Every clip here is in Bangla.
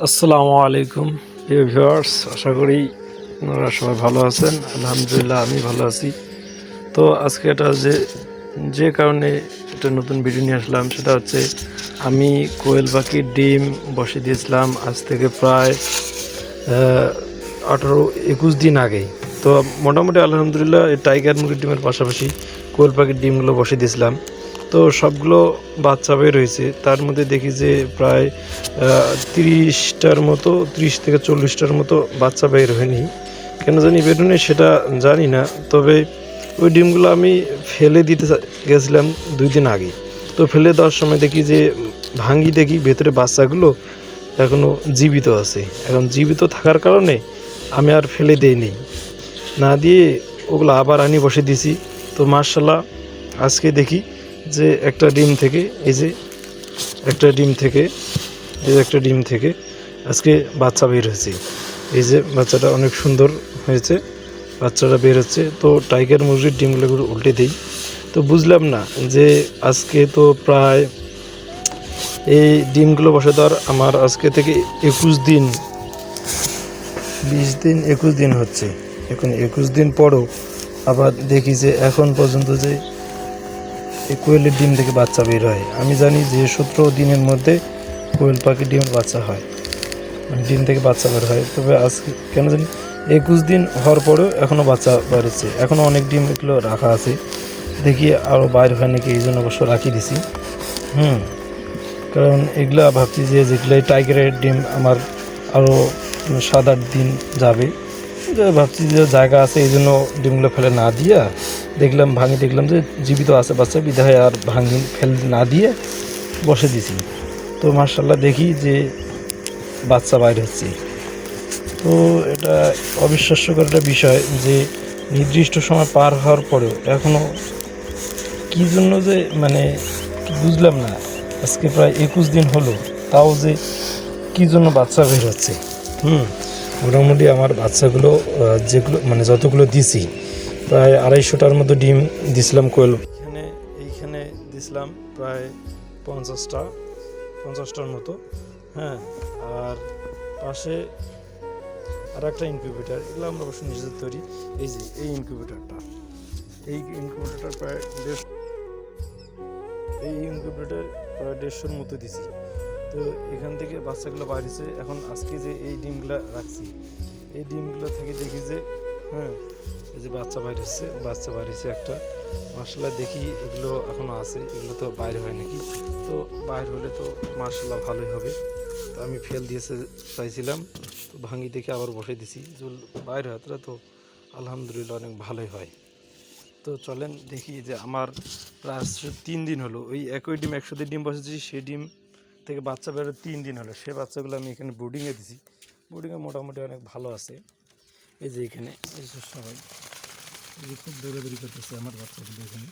আসসালামু আলাইকুম প্রিয় ভিউয়ার্স, আশা করি আপনারা সবাই ভালো আছেন। আলহামদুলিল্লাহ আমি ভালো আছি। তো আজকে এটা যে কারণে একটা নতুন ভিডিও নিয়ে আসলাম সেটা হচ্ছে আমি কোয়েল পাখির ডিম বসে দিয়েছিলাম আজ থেকে প্রায় 18-21 দিন আগে। তো মোটামুটি আলহামদুলিল্লাহ এই টাইগার মুরগির ডিমের পাশাপাশি কোয়েল পাখির ডিমগুলো বসে দিয়েছিলাম। তো সবগুলো বাচ্চা বের হয়েছে। তার মধ্যে দেখি যে প্রায় 30টার মতো, 30 থেকে 40টার মতো বাচ্চা বের হয়নি। কেন জানি বের হয়নি সেটা জানি না। তবে ওই ডিমগুলো আমি ফেলে দিতে গেছিলাম 2 দিন আগে। তো ফেলে দেওয়ার সময় দেখি যে ভাঙি, দেখি ভেতরে বাচ্চাগুলো এখনও জীবিত আছে। এখন জীবিত থাকার কারণে আমি আর ফেলে দেইনি, না দিয়ে ওগুলো আবার আনি বসে দিছি। তো মার্শাল্লাহ আজকে দেখি যে একটা ডিম থেকে একটা ডিম থেকে একটা ডিম থেকে আজকে বাচ্চা বের হয়েছে। এই যে বাচ্চাটা অনেক সুন্দর হয়েছে, বাচ্চাটা বের হচ্ছে। তো টাইগার মুরগির ডিমগুলো উল্টে দিই। তো বুঝলাম না যে আজকে তো প্রায় এই ডিমগুলো বসে দেওয়ার আমার আজকে থেকে 21 দিন, 20 দিন, 21 দিন হচ্ছে। এখন 21 দিন পরও আবার দেখি যে এখন পর্যন্ত যে এই কোয়েলের ডিম থেকে বাচ্চা বের হয়। আমি জানি যে 17 দিনের মধ্যে কোয়েল পাখির ডিমের বাচ্চা হয়, মানে ডিম থেকে বাচ্চা বের হয়। তবে আজকে কেন জানি 21 দিন হওয়ার পরেও এখনও বাচ্চা বেরোচ্ছে। এখনও অনেক ডিম এগুলো রাখা আছে, দেখি আরও বাইর হয় নাকি, এই জন্য অবশ্য রাখি দিছি। কারণ এগুলা ভাবছি যে যেগুলো টাইগারের ডিম আমার আরও 7-8 দিন যাবে। ভাবছি যে জায়গা আছে, এই জন্য ডিমগুলো ফেলে না দিয়া দেখলাম ভাঙি, দেখলাম যে জীবিত আছে বাচ্চা, বিধায় আর ভাঙি ফেলে না দিয়ে বসে দিছি। তো মার্শাল্লাহ দেখি যে বাচ্চা বাইর হচ্ছে। তো এটা অবিশ্বাস্যকর একটা বিষয় যে নির্দিষ্ট সময় পার হওয়ার পরেও এখনও কী জন্য যে মানে বুঝলাম না। আজকে প্রায় 21 দিন হলো, তাও যে কী জন্য বাচ্চা বের হচ্ছে। মোটামুটি আমার বাচ্চাগুলো যেগুলো মানে যতগুলো দিছি প্রায় 250টার মতো ডিম দিছিলাম কোয়েল। এইখানে দিছিলাম প্রায় 50টার মতো। হ্যাঁ, আর পাশে আর একটা ইনকিউবেটার, এগুলো আমরা অবশ্য নিজেদের তৈরি। এই যে এই ইনকিউবেটারটা প্রায় ইনকিউবেটার প্রায় 150-র মতো দিছি। তো এখান থেকে বাচ্চাগুলো বাড়িছে। এখন আজকে যে এই ডিমগুলো রাখছি, এই ডিমগুলো থেকে দেখি যে এই যে বাচ্চা বাইরেছে একটা। মার্শাল্লাহ দেখি এগুলো এখনও আছে, এগুলো তো বাইরে হয় নাকি। তো বাইরে হলে তো মার্শাল্লাহ ভালোই হবে। তো আমি ফেল দিয়েছে চাইছিলাম, তো ভাঙি দেখে আবার বসে দিছি। যদি বাইরে হয় তাহলে তো আলহামদুলিল্লাহ অনেক ভালোই হয়। তো চলেন দেখি যে আমার প্রায় 3 দিন হলো ওই একই ডিম, 100 ডিম বসেছি, সেই ডিম থেকে বাচ্চা বেরো 3 দিন হলো। সে বাচ্চাগুলো আমি এখানে ব্রুডিংয়ে দিছি। ব্রুডিংয়ে মোটামুটি অনেক ভালো আছে। এই যে এখানে সবাই এই যে খুব দৌড়াদৌড়ি করতেছে আমার বাচ্চাগুলো এখানে।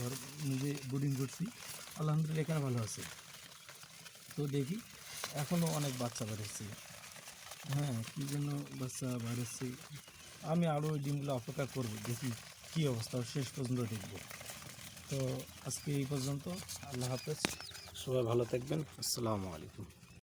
আর নিজে ব্রুডিং করছি, আলহামদুলিল্লাহ এখানে ভালো আছে। তো দেখি এখনও অনেক বাচ্চা বেরোচ্ছে। কী জন্য বাচ্চা বেরোচ্ছে, আমি আরও ওই ডিমগুলো অপেক্ষা করবো, দেখি কী অবস্থা, শেষ পর্যন্ত দেখব। তো আজকে এই পর্যন্ত। আল্লাহ হাফেজ, সবাই ভালো থাকবেন। আসসালামু আলাইকুম।